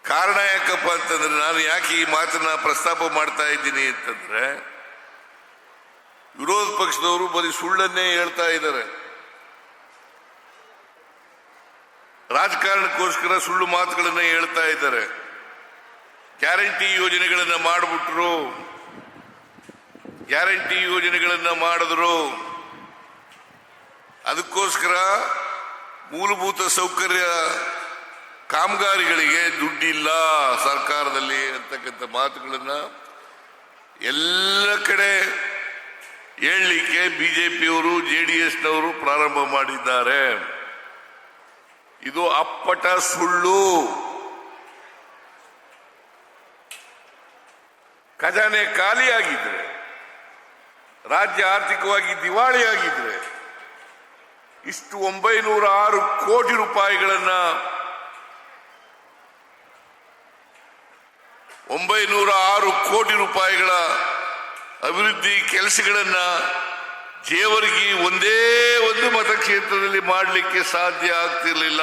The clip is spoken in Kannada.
ಕಾರಣ ಯಾಕಪ್ಪ ಅಂತಂದ್ರೆ, ನಾನು ಯಾಕೆ ಈ ಮಾತನ್ನ ಪ್ರಸ್ತಾಪ ಮಾಡ್ತಾ ಇದ್ದೀನಿ ಅಂತಂದ್ರೆ, ವಿರೋಧ ಪಕ್ಷದವರು ಬರೀ ಸುಳ್ಳನ್ನೇ ಹೇಳ್ತಾ ಇದ್ದಾರೆ. ರಾಜಕಾರಣಕ್ಕೋಸ್ಕರ ಸುಳ್ಳು ಮಾತುಗಳನ್ನ ಹೇಳ್ತಾ ಇದ್ದಾರೆ. ಗ್ಯಾರಂಟಿ ಯೋಜನೆಗಳನ್ನ ಮಾಡಿಬಿಟ್ರು, ಗ್ಯಾರಂಟಿ ಯೋಜನೆಗಳನ್ನ ಮಾಡಿದ್ರು. ಅದಕ್ಕೋಸ್ಕರ ಮೂಲಭೂತ ಸೌಕರ್ಯ ಕಾಮಗಾರಿಗಳಿಗೆ ದುಡ್ಡಿಲ್ಲ ಸರ್ಕಾರದಲ್ಲಿ ಅಂತಕ್ಕಂಥ ಮಾತುಗಳನ್ನ ಎಲ್ಲ ಕಡೆ ಹೇಳಲಿಕ್ಕೆ ಬಿಜೆಪಿಯವರು ಜೆಡಿಎಸ್ನವರು ಪ್ರಾರಂಭ ಮಾಡಿದ್ದಾರೆ. ಇದು ಅಪ್ಪಟ ಸುಳ್ಳು. ಖಜಾನೆ ಖಾಲಿಯಾಗಿದ್ರೆ, ರಾಜ್ಯ ಆರ್ಥಿಕವಾಗಿ ದಿವಾಳಿಯಾಗಿದ್ರೆ ಇಷ್ಟು 906 ಕೋಟಿ ರೂಪಾಯಿಗಳನ್ನ 906 ಕೋಟಿ ರೂಪಾಯಿಗಳ ಅಭಿವೃದ್ಧಿ ಕೆಲಸಗಳನ್ನ ಜೇವರ್ಗಿ ಒಂದೇ ಒಂದು ಮತಕ್ಷೇತ್ರದಲ್ಲಿ ಮಾಡಲಿಕ್ಕೆ ಸಾಧ್ಯ ಆಗ್ತಿರ್ಲಿಲ್ಲ.